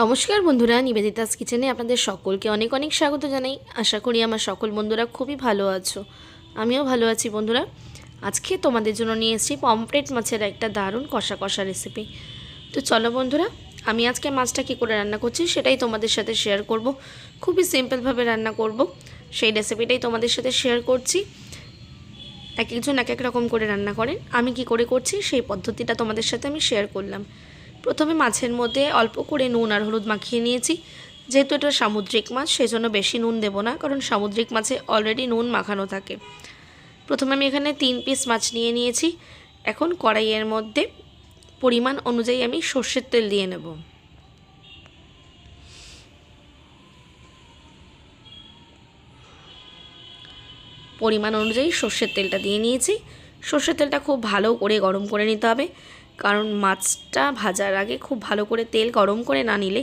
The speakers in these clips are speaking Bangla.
নমস্কার বন্ধুরা, নিবেদিতাস কিচেনে আপনাদের সকলকে অনেক অনেক স্বাগত জানাই। আশা করি আমার সকল বন্ধুরা খুবই ভালো আছো। আমিও ভালো আছি বন্ধুরা। আজকে তোমাদের জন্য নিয়ে এসেছি পমফ্রেট মাছের একটা দারুণ কষা কষা রেসিপি। তো চলো বন্ধুরা, আমি আজকে মাছটা কী করে রান্না করছি সেটাই তোমাদের সাথে শেয়ার করব। খুবই সিম্পলভাবে রান্না করব, সেই রেসিপিটাই তোমাদের সাথে শেয়ার করছি। এক একজন এক এক রকম করে রান্না করেন, আমি কি করে করছি সেই পদ্ধতিটা তোমাদের সাথে আমি শেয়ার করলাম। প্রথমে মাছের মধ্যে অল্প করে নুন আর হলুদ মাখিয়ে নিয়েছি। যেহেতু এটা সামুদ্রিক মাছ সেজন্য বেশি নুন দেব না, কারণ সামুদ্রিক মাছে অলরেডি নুন মাখানো থাকে। প্রথমে আমি এখানে 3 পিস মাছ নিয়ে নিয়েছি। এখন কড়াইয়ের মধ্যে পরিমাণ অনুযায়ী আমি সর্ষের তেল দিয়ে নেব। পরিমাণ অনুযায়ী সর্ষের তেলটা দিয়ে নিয়েছি। সর্ষের তেলটা খুব ভালো করে গরম করে নিতে হবে, কারণ মাছটা ভাজার আগে খুব ভালো করে তেল গরম করে না নিলে,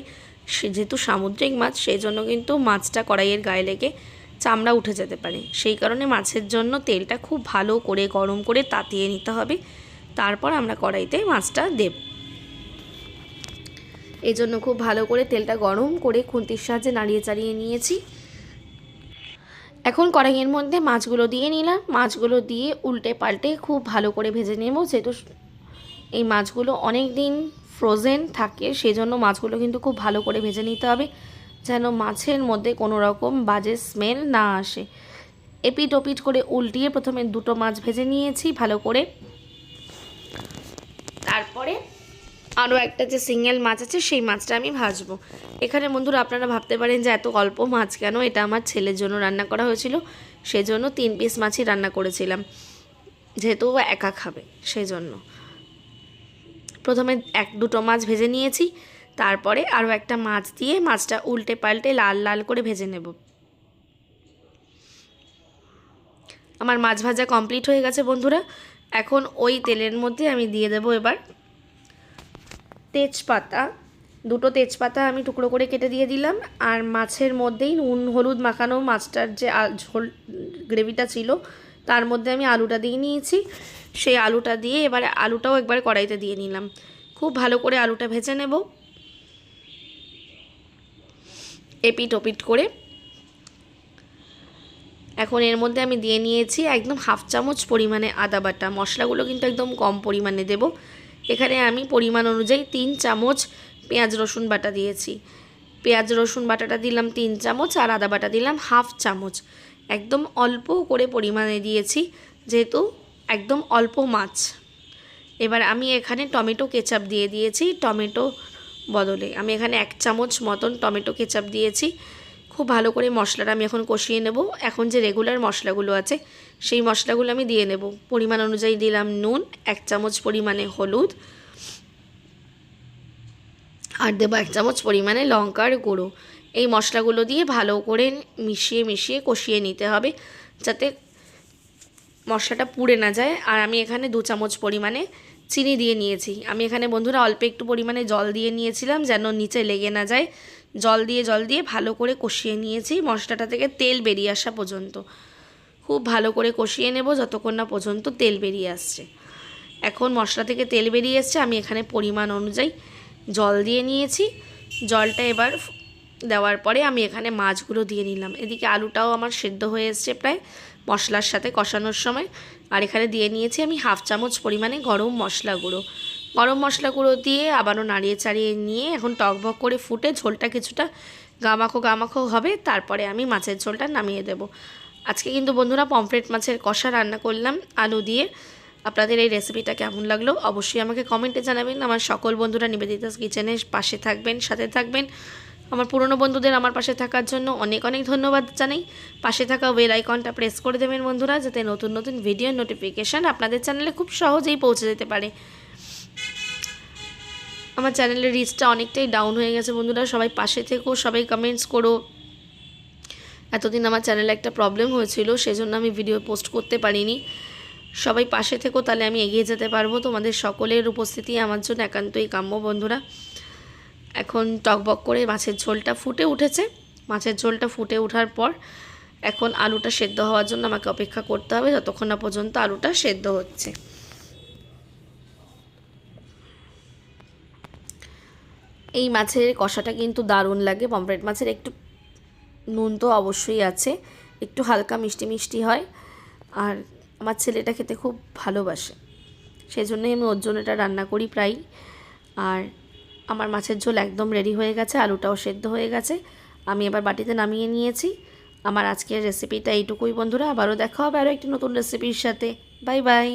যেহেতু সামুদ্রিক মাছ সেই জন্য কিন্তু মাছটা কড়াইয়ের গায়ে লেগে চামড়া উঠে যেতে পারে। সেই কারণে মাছের জন্য তেলটা খুব ভালো করে গরম করে তাতিয়ে নিতে হবে, তারপর আমরা কড়াইতে মাছটা দেব। এই জন্য খুব ভালো করে তেলটা গরম করে খুন্তির সাহায্যে নাড়িয়ে চাড়িয়ে নিয়েছি। এখন কড়াইয়ের মধ্যে মাছগুলো দিয়ে নিলাম। মাছগুলো দিয়ে উল্টে পাল্টে খুব ভালো করে ভেজে নেব। যেহেতু এই মাছগুলো অনেক দিন ফ্রোজেন থাকে সেজন্য মাছগুলো কিন্তু খুব ভালো করে ভেজে নিতে হবে, যেন মাছের মধ্যে কোনো রকম বাজে স্মেল না আসে। এপিট ওপিট করে উল্টিয়ে প্রথমে 2টো মাছ ভেজে নিয়েছি ভালো করে। তারপরে আরও একটা যে সিঙ্গেল মাছ আছে সেই মাছটা আমি ভাজবো। এখানে বন্ধুরা আপনারা ভাবতে পারেন যে এত অল্প মাছ কেন, এটা আমার ছেলের জন্য রান্না করা হয়েছিল, সেজন্য 3 পিস মাছই রান্না করেছিলাম, যেহেতু ও একা খাবে সেজন্য। প্রথমে 1-2টো মাছ ভেজে নিয়েছি, তারপরে আরও একটা মাছ দিয়ে মাছটা উল্টে পাল্টে লাল লাল করে ভেজে নেব। আমার মাছ ভাজা কমপ্লিট হয়ে গেছে বন্ধুরা। এখন ওই তেলের মধ্যে আমি দিয়ে দেব এবার তেজপাতা। 2টো তেজপাতা আমি টুকরো করে কেটে দিয়ে দিলাম। আর মাছের মধ্যেই নুন হলুদ মাখানো মাছটার যে ঝোল গ্রেভিটা ছিল তার মধ্যে আমি আলুটা দিয়ে নিয়েছি। সেই আলুটা দিয়ে এবারে আলুটাও একবার কড়াইতে দিয়ে নিলাম। খুব ভালো করে আলুটা ভেজে নেব এপিট ওপিট করে। এখন এর মধ্যে আমি দিয়ে নিয়েছি একদম 1/2 চামচ পরিমাণে আদা বাটা। মশলাগুলো কিন্তু একদম কম পরিমাণে দেব। এখানে আমি পরিমাণ অনুযায়ী 3 চামচ পেঁয়াজ রসুন বাটা দিয়েছি। পেঁয়াজ রসুন বাটাটা দিলাম 3 চামচ আর আদা বাটা দিলাম 1/2 চামচ। একদম অল্প করে পরিমাণে দিয়েছি, যেহেতু একদম অল্প মাছ। এবার আমি এখানে টমেটো কেচাপ দিয়ে দিয়েছি। টমেটো বদলে আমি এখানে 1 চামচ মতন টমেটো কেচাপ দিয়েছি। খুব ভালো করে মশলাটা আমি এখন কষিয়ে নেব। এখন যে রেগুলার মশলাগুলো আছে সেই মশলাগুলো আমি দিয়ে নেব। পরিমাণ অনুযায়ী দিলাম নুন, 1 চামচ পরিমাণে হলুদ, আর দেবো 1 চামচ পরিমাণে লঙ্কার গুঁড়ো। এই মশলাগুলো দিয়ে ভালো করে মিশিয়ে কষিয়ে নিতে হবে, যাতে মশলাটা পুড়ে না যায়। আর আমি এখানে 2 চামচ পরিমাণে চিনি দিয়ে নিয়েছি। আমি এখানে বন্ধুরা অল্প একটু পরিমাণে জল দিয়ে নিয়েছিলাম, যেন নিচে লেগে না যায়। জল দিয়ে ভালো করে কষিয়ে নিয়েছি মশলাটা থেকে তেল বেরিয়ে আসা পর্যন্ত। খুব ভালো করে কষিয়ে নেব যতক্ষণ না পর্যন্ত তেল বেরিয়ে আসছে। এখন মশলা থেকে তেল বেরিয়ে এসছে, আমি এখানে পরিমাণ অনুযায়ী জল দিয়ে নিয়েছি। জলটা এবার দেওয়ার পরে আমি এখানে মাছগুলো দিয়ে নিলাম। এদিকে আলুটাও আমার সেদ্ধ হয়ে এসছে প্রায় মশলার সাথে কষানোর সময়। আর এখানে দিয়ে নিয়েছি আমি 1/2 চামচ পরিমাণে গরম মশলা গুঁড়ো। গরম মশলা গুঁড়ো দিয়ে আবারও নাড়িয়ে চাড়িয়ে নিয়ে এখন টকবক করে ফুটে ঝোলটা কিছুটা গামাখো হবে, তারপরে আমি মাছের ঝোলটা নামিয়ে দেব। আজকে কিন্তু বন্ধুরা পমফ্রেট মাছের কষা রান্না করলাম আলু দিয়ে। আপনাদের এই রেসিপিটা কেমন লাগলো অবশ্যই আমাকে কমেন্টে জানাবেন। আমার সকল বন্ধুরা নিবেদিতাস কিচেনের পাশে থাকবেন, সাথে থাকবেন। আমার পুরনো বন্ধুদের আমার পাশে থাকার জন্য অনেক অনেক ধন্যবাদ জানাই। পাশে থাকা বেল আইকনটা প্রেস করে দেবেন বন্ধুরা, যাতে নতুন নতুন ভিডিও নোটিফিকেশান আপনাদের চ্যানেলে খুব সহজেই পৌঁছে যেতে পারে। আমার চ্যানেলের রিচটা অনেকটাই ডাউন হয়ে গেছে বন্ধুরা, সবাই পাশে থেকো, সবাই কমেন্টস করো। এতদিন আমার চ্যানেলে একটা প্রবলেম হয়েছিল, সেজন্য আমি ভিডিও পোস্ট করতে পারিনি। সবাই পাশে থেকো, তাহলে আমি এগিয়ে যেতে পারবো। তোমাদের সকলের উপস্থিতি আমার জন্য একান্তই কাম্য বন্ধুরা। এখন টকবক করে মাছের ঝোলটা ফুটে উঠেছে। মাছের ঝোলটা ফুটে ওঠার পর এখন আলুটা সেদ্ধ হওয়ার জন্য আমাকে অপেক্ষা করতে হবে, যতক্ষণ না পর্যন্ত আলুটা সেদ্ধ হচ্ছে। এই মাছের কষাটা কিন্তু দারুণ লাগে। পমফ্রেট মাছের একটু নুন তো অবশ্যই আছে, একটু হালকা মিষ্টি মিষ্টি হয়। আর আমার ছেলেটা খেতে খুব ভালোবাসে, সেই জন্যই আমি ওর জন্য এটা রান্না করি প্রায়। আর আমার মাছের ঝোল একদম রেডি হয়ে গেছে, আলুটাও সেদ্ধ হয়ে গেছে। আমি এবার বাটিতে নামিয়ে নিয়েছি। আমার আজকের রেসিপিটা এইটুকুই বন্ধুরা, আবারও দেখা হবে আরও একটি নতুন রেসিপির সাথে। Bye bye.